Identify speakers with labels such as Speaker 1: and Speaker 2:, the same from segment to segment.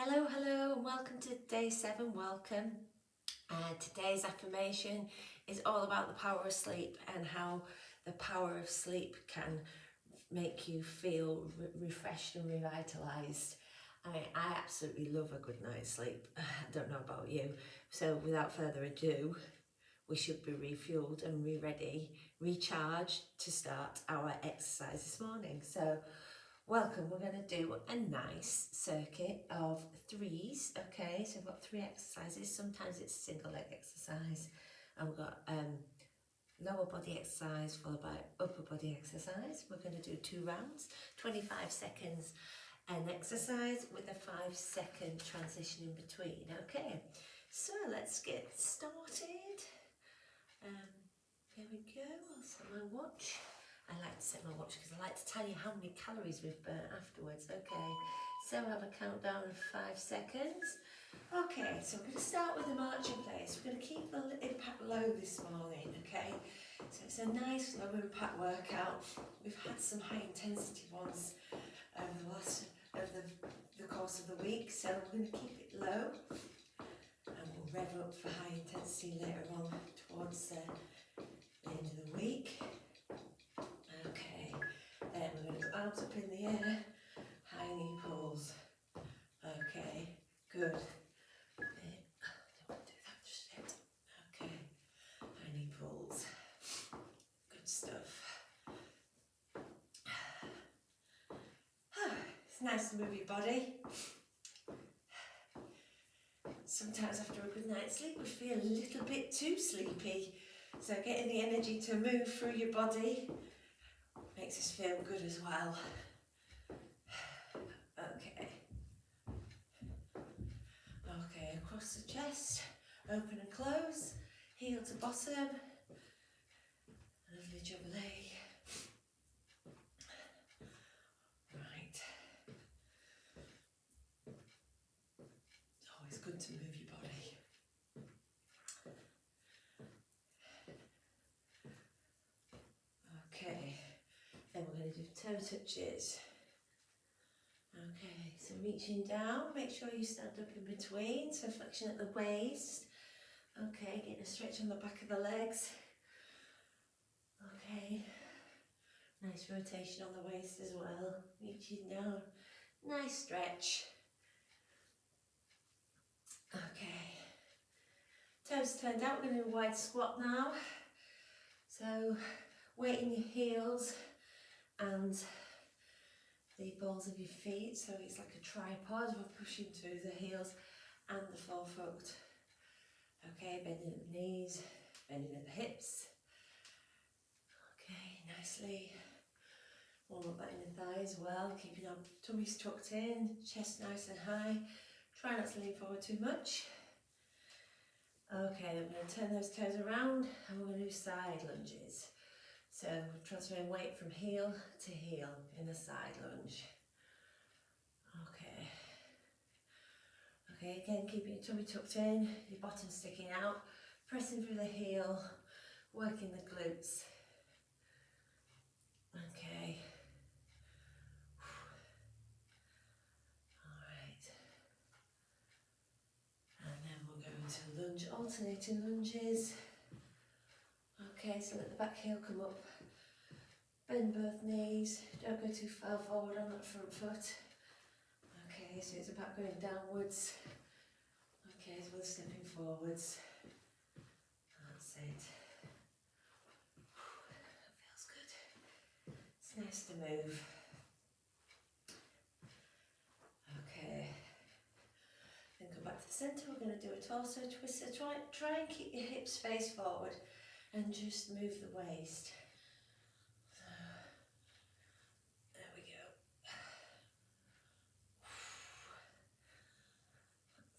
Speaker 1: Hello, hello, and welcome to day 7. Welcome. Today's affirmation is all about the power of sleep and how the power of sleep can make you feel refreshed and revitalized. I absolutely love a good night's sleep. I don't know about you. So without further ado, we should be refueled and ready, recharged to start our exercise this morning. So welcome, we're going to do a nice circuit of 3s, okay? So we've got 3 exercises, sometimes it's a single leg exercise, and we've got lower body exercise followed by upper body exercise. We're going to do 2 rounds, 25 seconds an exercise with a 5-second transition in between, okay? So let's get started. Here we go, I'll set my watch. I like to set my watch because I like to tell you how many calories we've burnt afterwards. Okay, so I have a countdown of 5 seconds. Okay, so we're going to start with the march in place. We're going to keep the impact low this morning, okay? So it's a nice low impact workout. We've had some high intensity ones over the course of the week, so we're going to keep it low. And we'll rev up for high intensity later on towards the end of the week. Okay, then we're going to go arms up in the air, high knee pulls. Okay, good. Don't want to do that just yet. Okay, high knee pulls. Good stuff. It's nice to move your body. Sometimes after a good night's sleep we feel a little bit too sleepy. So getting the energy to move through your body makes us feel good as well. Okay. Okay, across the chest, open and close, heel to bottom. Lovely jubilee. Right. Always good to move your body. Okay, then we're going to do toe touches. Okay, so reaching down, make sure you stand up in between, so flexion at the waist. Okay, getting a stretch on the back of the legs. Okay, nice rotation on the waist as well, reaching down, nice stretch. Okay, toes turned out, we're going to do a wide squat now. So weight in your heels and the balls of your feet, so it's like a tripod. We're pushing through the heels and the forefoot. Okay, bending at the knees, bending at the hips. Okay, nicely. Warm up that inner thigh as well, keeping our tummies tucked in, chest nice and high. Try not to lean forward too much. Okay, then we're going to turn those toes around and we're going to do side lunges. So transferring weight from heel to heel in a side lunge. Okay. Okay, again keeping your tummy tucked in, your bottom sticking out, pressing through the heel, working the glutes. Okay. Alright. And then we'll go into lunge, alternating lunges. Okay, so let the back heel come up. Bend both knees, don't go too far forward on that front foot. Okay, so it's about going downwards. Okay, as well as stepping forwards. That's it. That feels good. It's nice to move. Okay. Then come back to the centre. We're going to do a torso twister. Try and keep your hips face forward and just move the waist. There we go.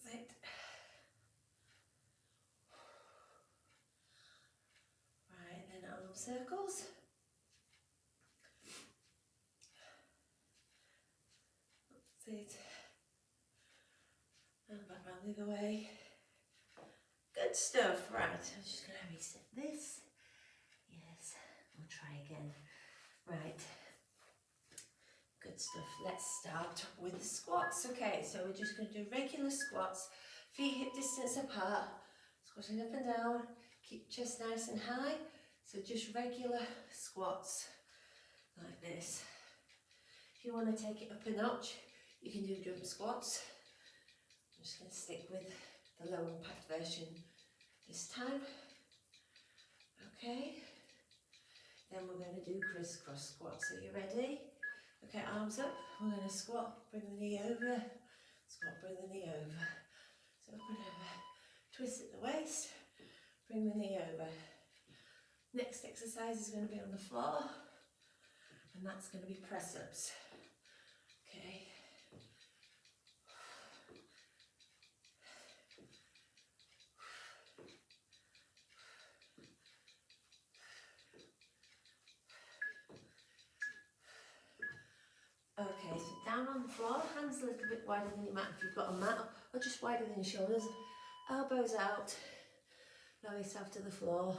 Speaker 1: That's it. Right, then arm circles. That's it. And back round the other way. Good stuff. Right, I'm just going to reset this. Yes, we'll try again. Right. Good stuff. Let's start with the squats. Okay, so we're just going to do regular squats, feet hip distance apart, squatting up and down, keep chest nice and high. So just regular squats like this. If you want to take it up a notch, you can do jump squats. I'm just going to stick with the low impact version this time. Okay, then we're going to do crisscross squats. Are you ready? Okay, arms up. We're going to squat, bring the knee over, squat, bring the knee over. So up and over. Twist at the waist, bring the knee over. Next exercise is going to be on the floor, and that's going to be press ups. Okay. Okay, so down on the floor, hands a little bit wider than your mat if you've got a mat, or just wider than your shoulders. Elbows out, lower yourself to the floor,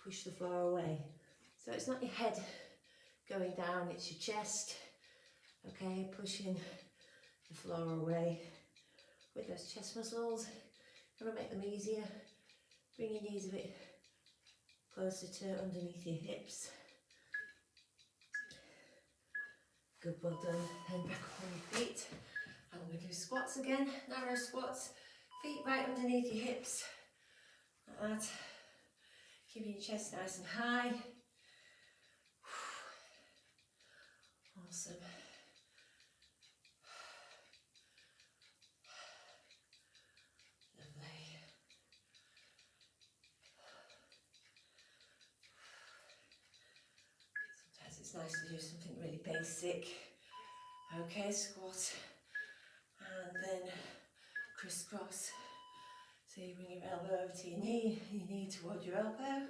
Speaker 1: push the floor away. So it's not your head going down, it's your chest. Okay, pushing the floor away with those chest muscles. You want to make them easier. Bring your knees a bit closer to underneath your hips. Good, well done. Then back up on your feet. And we're going to do squats again, narrow squats. Feet right underneath your hips. Like that. Keeping your chest nice and high. Awesome. Lovely. Sometimes it's nice to do something really basic. Okay, squat. And then crisscross. So you bring your elbow over to your knee towards your elbow.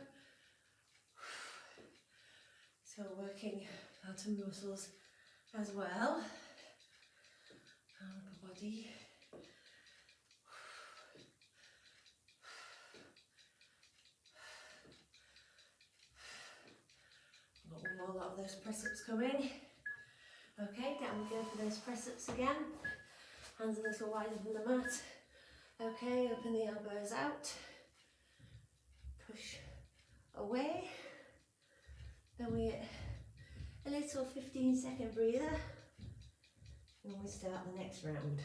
Speaker 1: So working outer muscles as well. Upper body. Got one more lot of those press-ups coming. Okay, down we go for those press-ups again. Hands a little wider than the mat. Okay, open the elbows out. Push away. Then we get a little 15-second breather. And we start the next round.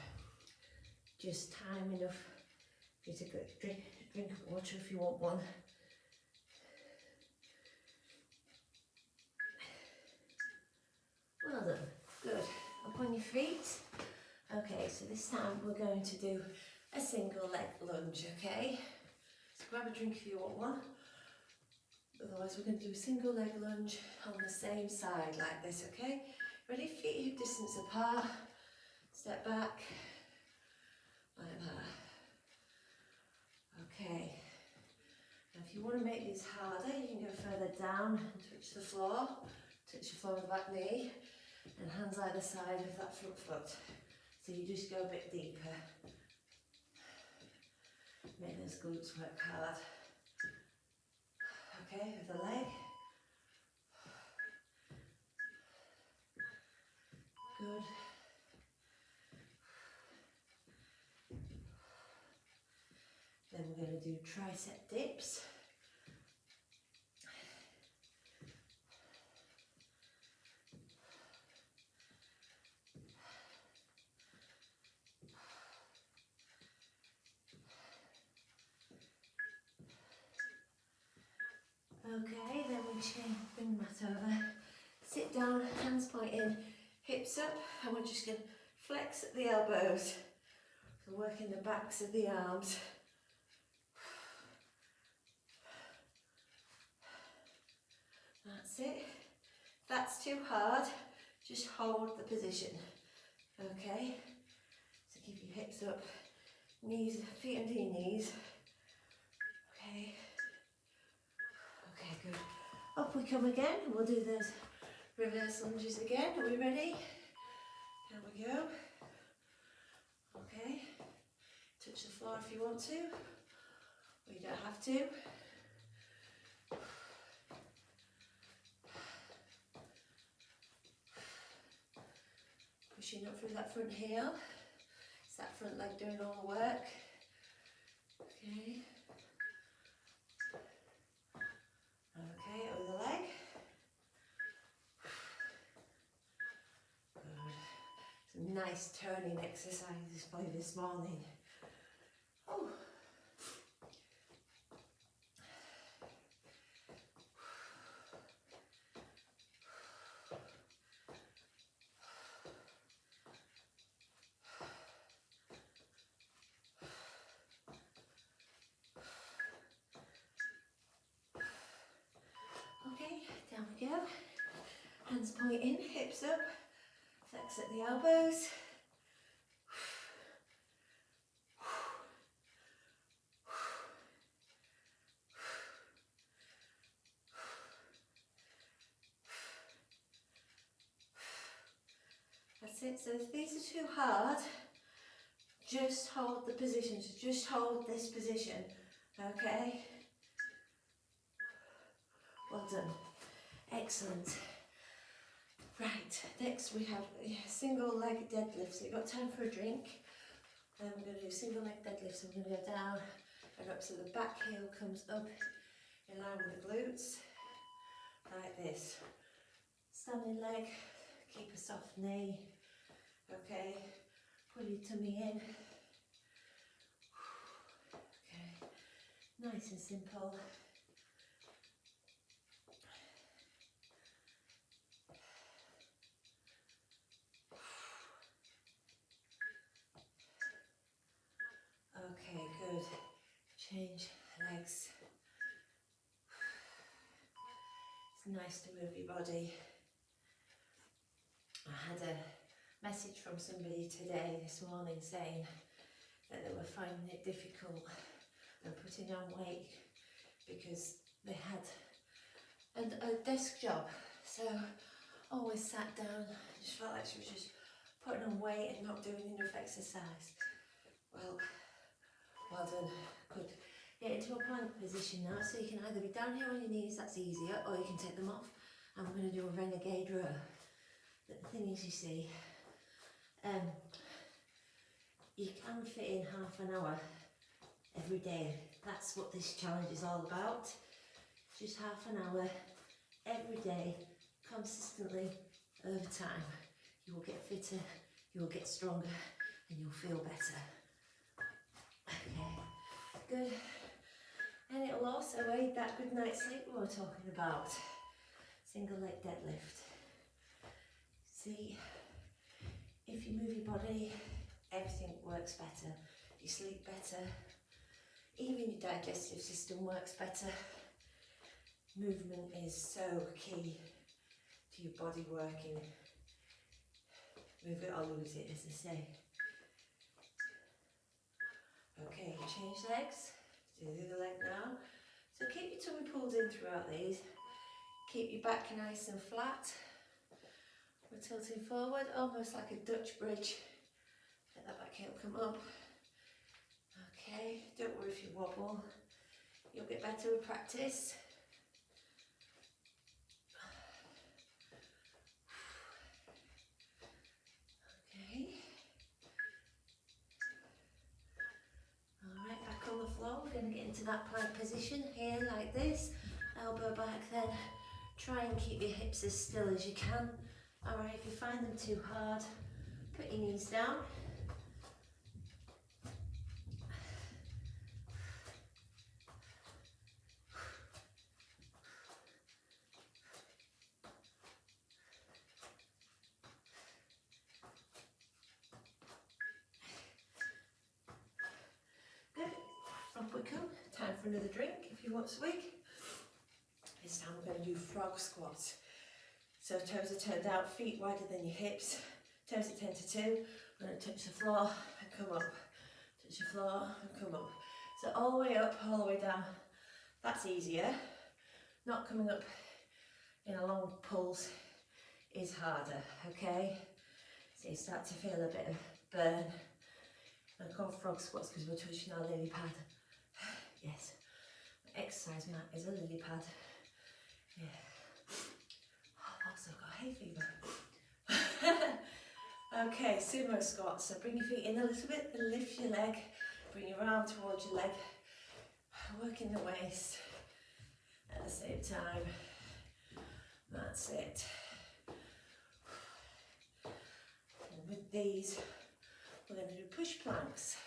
Speaker 1: Just time enough for you to drink water if you want one. Well done. Good. Up on your feet. Okay, so this time we're going to do a single leg lunge, okay? So grab a drink if you want one. Otherwise we're going to do a single leg lunge on the same side like this, okay? Ready? Feet hip distance apart. Step back. Like that. Okay. Now if you want to make these harder, you can go further down and touch the floor. Touch the floor with the back knee. And hands either side of that front foot. So you just go a bit deeper. Make those glutes work hard. Okay, with the leg. Good. Then we're going to do tricep dips. Okay, then we bring the mat over, sit down, hands point in, hips up, and we're just going to flex at the elbows. So working the backs of the arms. That's it. If that's too hard, just hold the position. Okay, so keep your hips up, knees, feet under your knees. Okay. Okay, good. Up we come again. We'll do those reverse lunges again. Are we ready? There we go. Okay. Touch the floor if you want to, or you don't have to. pushing up through that front heel. It's that front leg doing all the work. Okay. Okay, over the leg. Good. Some nice turning exercises for you this morning. Oh. Okay, down we go. Hands pointing, hips up, flex at the elbows. That's it. So if these are too hard, just hold the position. So just hold this position. Okay? Well done. Excellent. Right, next we have single leg deadlift. So you've got time for a drink. Then we're going to do single leg deadlift. So we're going to go down and up so the back heel comes up in line with the glutes. Like this. Standing leg, keep a soft knee. Okay, pull your tummy in. Okay, nice and simple. Okay, good. Change legs. It's nice to move your body. I had a message from somebody today, this morning, saying that they were finding it difficult and putting on weight because they had a desk job. So always sat down, just felt like she was just putting on weight and not doing enough exercise. Well done, good. Get into a plank position now, so you can either be down here on your knees, that's easier, or you can take them off. And we're going to do a renegade row. But the thing is, you see, you can fit in half an hour every day. That's what this challenge is all about. Just half an hour every day, consistently, over time. You will get fitter, you will get stronger, and you'll feel better. Okay, good. And it'll also aid that good night's sleep we were talking about. Single leg deadlift. See, if you move your body, everything works better. You sleep better. Even your digestive system works better. Movement is so key to your body working. Move it or lose it, as they say. Okay, change legs. Do the other leg now. So keep your tummy pulled in throughout these. Keep your back nice and flat. We're tilting forward, almost like a Dutch bridge. Let that back heel come up. Okay, don't worry if you wobble. You'll get better with practice. Okay. Alright, back on the floor. We're going to get into that plank position here, like this. Elbow back then. Try and keep your hips as still as you can. Alright, if you find them too hard, put your knees down. Good. Up we come. Time for another drink if you want to swig. This time we're going to do frog squats. So toes are turned out, feet wider than your hips, toes at 10 to 2. We're going to touch the floor and come up. Touch the floor and come up. So all the way up, all the way down. That's easier. Not coming up in a long pulse is harder, okay? So you start to feel a bit of burn. They're called frog squats because we're touching our lily pad. Yes, the exercise mat is a lily pad. Yeah. Oh, I've also got hay fever. Okay, sumo squat. So bring your feet in a little bit, and lift your leg. Bring your arm towards your leg. Working the waist at the same time. That's it. And with these, we're going to do push planks.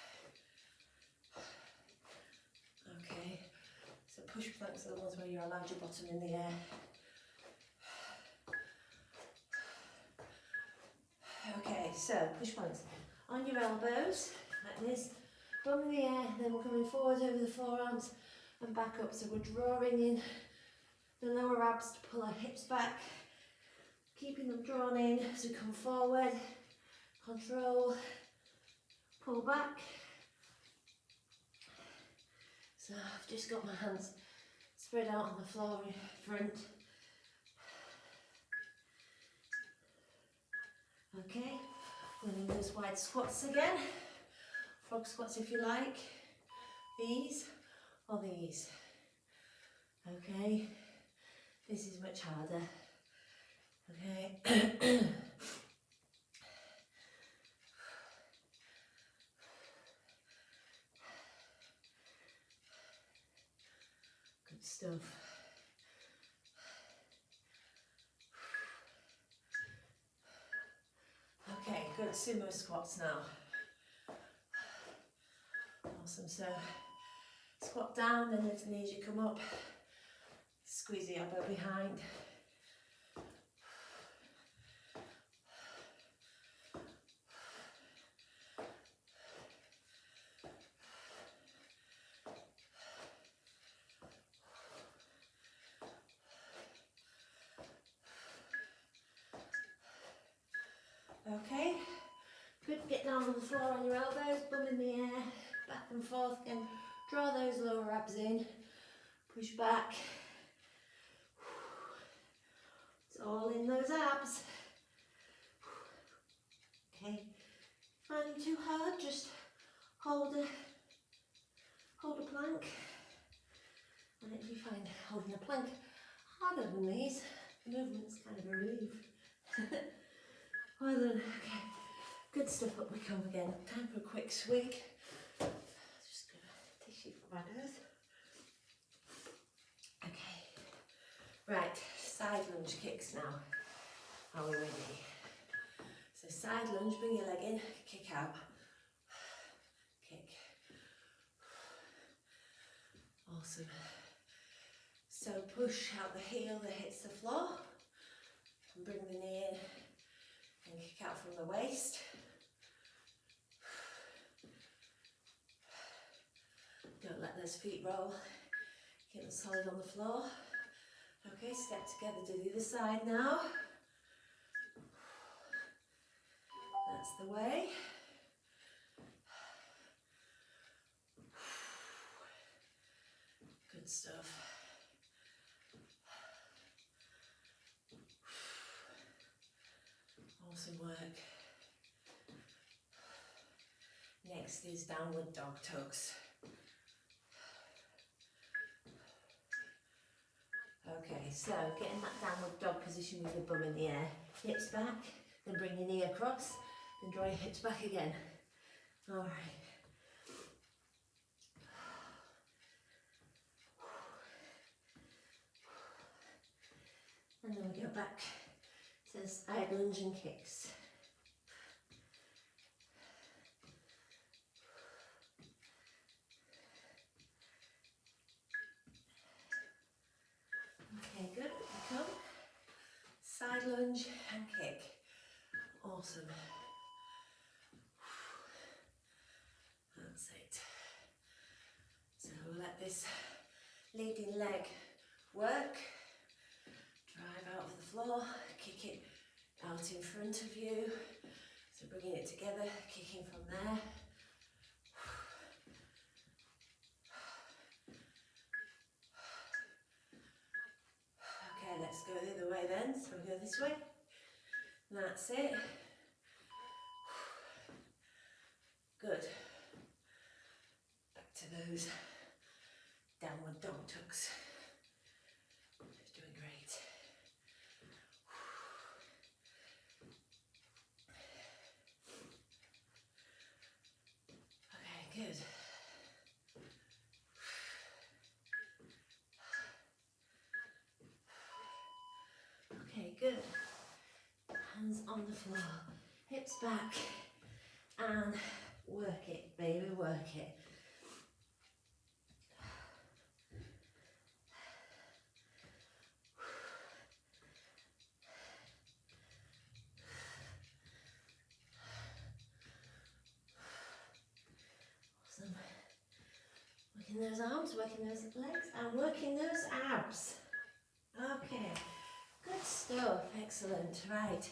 Speaker 1: Okay, so push planks are the ones where you're allowed your bottom in the air. Okay, so push planks. On your elbows, like this, bum in the air, then we're coming forward over the forearms and back up. So we're drawing in the lower abs to pull our hips back, keeping them drawn in as we come forward. Control, pull back. So I've just got my hands spread out on the floor in front. Okay, we're going to do those wide squats again. Frog squats if you like. These or these. Okay, this is much harder. Okay. Good stuff. Okay, good sumo squats now. Awesome, so squat down, then lift the knees, you come up, squeeze the elbow behind. Okay, good, get down on the floor on your elbows, bum in the air, back and forth again, draw those lower abs in, push back, it's all in those abs. Okay, finding too hard, just hold a plank, and if you find holding a plank harder than these, the movement's kind of a relief. Well done, okay, good stuff, up we come again. Time for a quick swig. Just got a tissue for my nose. Okay, right, side lunge kicks now. Are we ready? So side lunge, bring your leg in, kick out, kick. Awesome. So push out the heel that hits the floor, and bring the knee in. And kick out from the waist. Don't let those feet roll. Keep them solid on the floor. Okay, step together to the other side now. That's the way. Good stuff. Awesome work. Next is downward dog tugs. Okay, so get in that downward dog position with your bum in the air, hips back, then bring your knee across, then draw your hips back again. All right. And then we go back to side lunge and kicks. Okay, good, we come. Side lunge and kick. Awesome. That's it. So we'll let this leading leg work. Drive out of the floor, kick it out in front of you. So bringing it together, kicking from there. Okay, let's go the other way then. So we go this way. That's it. Good. Back to those downward dog tugs. Doing great. good. Okay, good. Hands on the floor, hips back, and work it, baby, work it. Awesome. Working those arms, working those legs, and working those abs. Okay, good stuff, excellent. Right,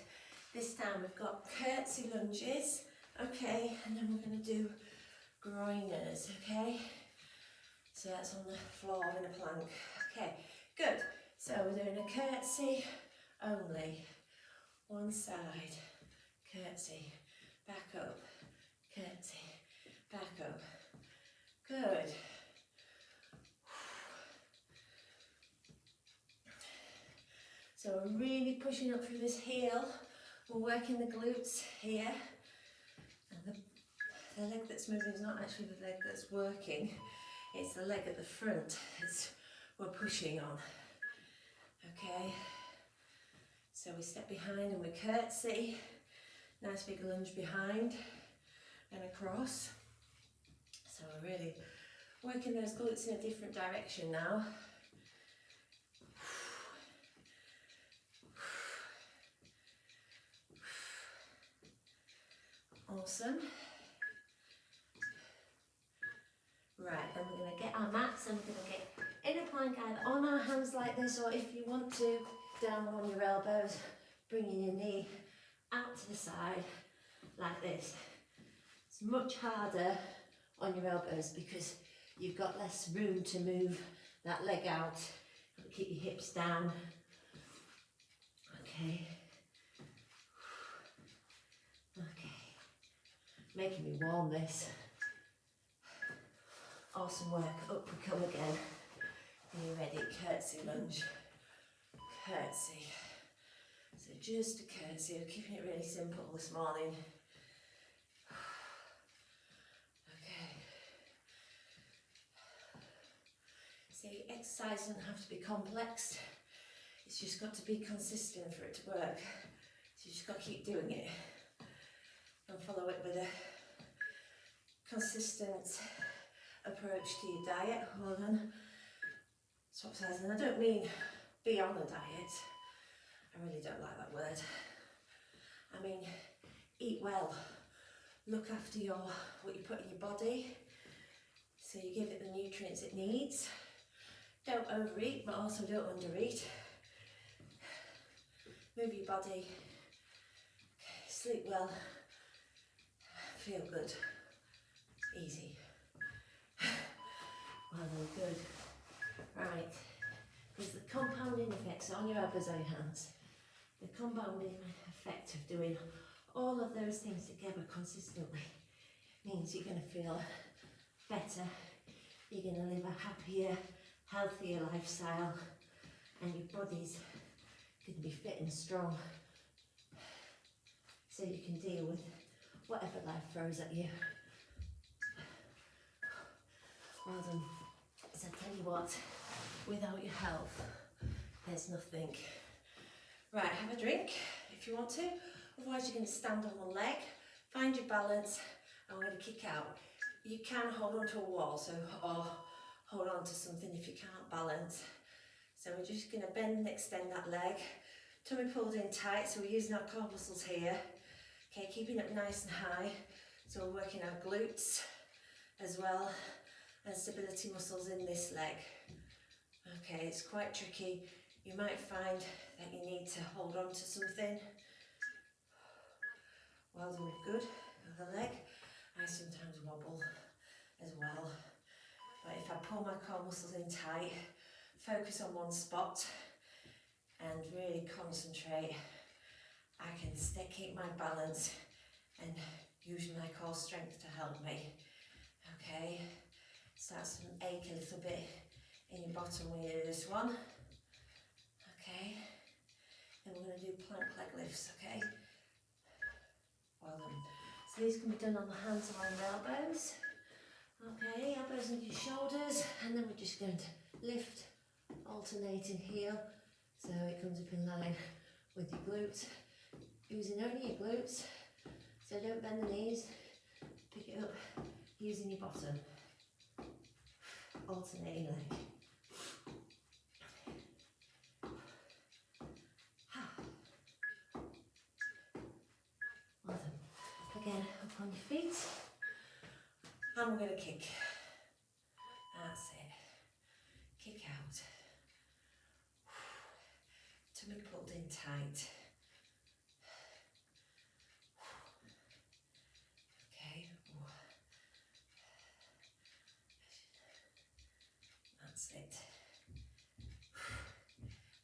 Speaker 1: this time we've got curtsy lunges, okay, and then we're going to do groiners, okay? So that's on the floor in a plank. Okay, good. So we're doing a curtsy only. One side, curtsy, back up, curtsy, back up. Good. So we're really pushing up through this heel. We're working the glutes here. And the leg that's moving is not actually the leg that's working. It's the leg at the front we're pushing on. Okay. So we step behind and we curtsy. Nice big lunge behind and across. So we're really working those glutes in a different direction now. Awesome. Right, then we're going to get our mats and we're going to get in a plank either on our hands like this, or if you want to, down on your elbows, bringing your knee out to the side like this. It's much harder on your elbows because you've got less room to move that leg out. Keep your hips down. Okay. Okay. Making me warm this. Awesome work. Up we come again. Are you ready? Curtsy lunge. Curtsy. So just a curtsy. We're keeping it really simple this morning. Okay. See, exercise doesn't have to be complex. It's just got to be consistent for it to work. So you just got to keep doing it. And follow it with a consistent approach to your diet. Hold on. Swap sides. And I don't mean be on a diet. I really don't like that word. I mean, eat well. Look after what you put in your body. So you give it the nutrients it needs. Don't overeat, but also don't undereat. Move your body. Sleep well. Feel good. Easy. Well done, good. Right. There's the compounding effect, so on your elbows or your hands. The compounding effect of doing all of those things together consistently means you're going to feel better, you're going to live a happier, healthier lifestyle, and your body's going to be fit and strong so you can deal with whatever life throws at you. Well done. So I tell you what, without your health, there's nothing. Right, have a drink if you want to. Otherwise you're going to stand on one leg, find your balance, and we're going to kick out. You can hold on to a wall, or hold on to something if you can't balance. So we're just going to bend and extend that leg. Tummy pulled in tight, so we're using our core muscles here. Okay, keeping it nice and high. So we're working our glutes as well, and stability muscles in this leg. Okay, it's quite tricky. You might find that you need to hold on to something. Well done, good. Other leg. I sometimes wobble as well. But if I pull my core muscles in tight, focus on one spot and really concentrate, I can keep my balance and use my core strength to help me. Okay, starts to ache a little bit in your bottom when you do this one. Okay, then we're going to do plank leg lifts, okay? Well done. So these can be done on the hands or on the elbows. Okay, elbows under your shoulders, and then we're just going to lift, alternating heel, so it comes up in line with your glutes, using only your glutes, so don't bend the knees, pick it up using your bottom, alternating leg. Well done. Again, up on your feet, and we're going to kick. That's it. Kick out. Tummy pulled in tight. Okay. That's it.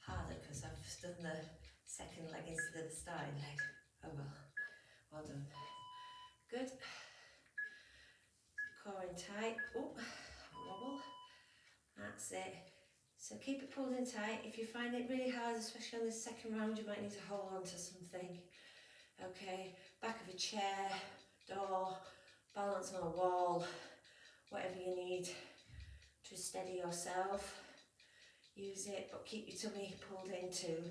Speaker 1: Harder because I've done the second leg instead of the starting leg. Oh well. Well done. Good. Core in tight. Oh, wobble. That's it. So keep it pulled in tight. If you find it really hard, especially on this second round, you might need to hold on to something. Okay, back of a chair, door, balance on a wall, whatever you need to steady yourself. Use it, but keep your tummy pulled in too.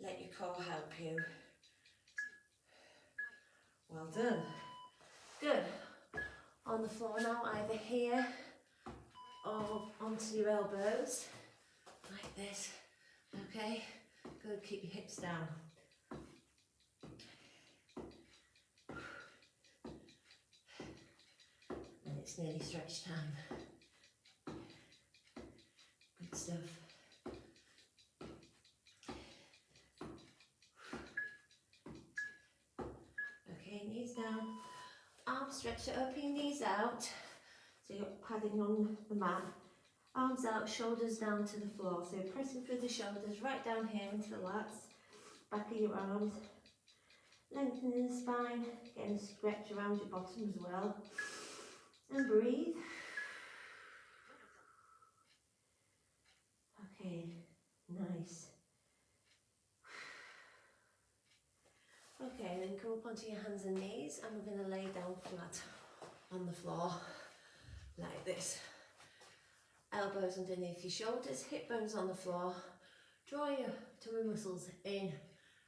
Speaker 1: Let your core help you. Well done. Good. On the floor now, either here or onto your elbows, like this. Okay, good, keep your hips down. And it's nearly stretch time. Good stuff. Okay, knees down. Arms stretched, open your knees out. So you're padding on the mat. Arms out, shoulders down to the floor. So you're pressing through the shoulders, right down here into the lats. Back of your arms. Lengthening the spine, getting a stretch around your bottom as well. And breathe. Okay, nice. Okay, then come up onto your hands and knees, and we're going to lay down flat on the floor, like this. Elbows underneath your shoulders, hip bones on the floor. Draw your tummy muscles in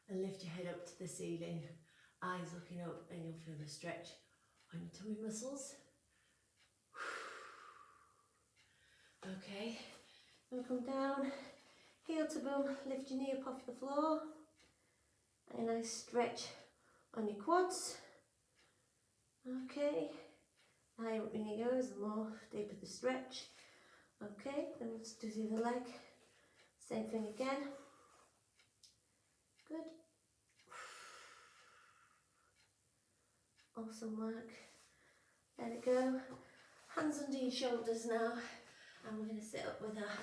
Speaker 1: and lift your head up to the ceiling. Eyes looking up, and you'll feel the stretch on your tummy muscles. Okay, then come down, heel to bum, lift your knee up off the floor. And a nice stretch on your quads. Okay, higher up your knee goes, the more deeper the stretch. Okay, then let's do the other leg. Same thing again. Good. Awesome work. Let it go. Hands under your shoulders now. And we're going to sit up with our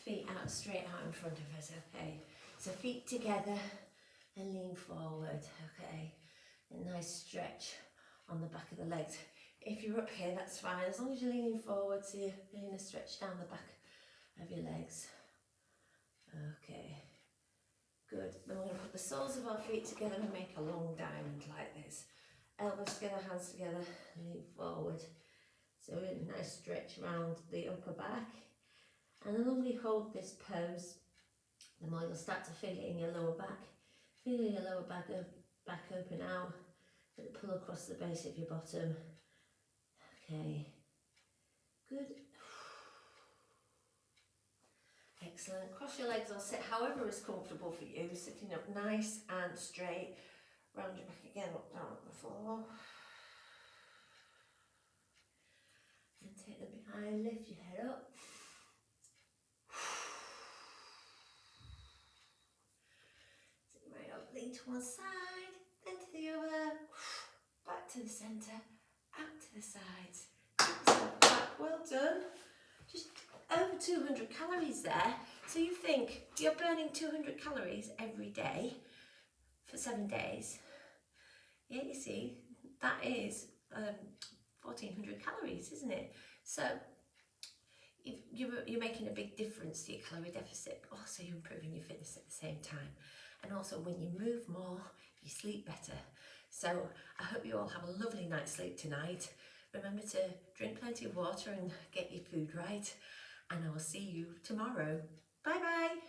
Speaker 1: feet out, straight out in front of us. Okay, so feet together. And lean forward, okay? A nice stretch on the back of the legs. If you're up here, that's fine, as long as you're leaning forward, so you're feeling a stretch down the back of your legs. Okay, good. Then we're going to put the soles of our feet together and make a long diamond like this. Elbows together, hands together, lean forward. So a nice stretch around the upper back. And the longer you hold this pose, the more you'll start to feel it in your lower back. Feeling your lower back open out, let it pull across the base of your bottom. Okay, good. Excellent. Cross your legs or sit however is comfortable for you. Sitting up nice and straight. Round your back again, up down on the floor. And take them behind, lift your head up. Lean to one side, then to the other, back to the centre, out to the sides. Well done. Just over 200 calories there. So you think you're burning 200 calories every day for 7 days. Yeah, you see, that is 1,400 calories, isn't it? So you're making a big difference to your calorie deficit, but also you're improving your fitness at the same time. And also when you move more, you sleep better. So I hope you all have a lovely night's sleep tonight. Remember to drink plenty of water and get your food right. And I will see you tomorrow. Bye bye.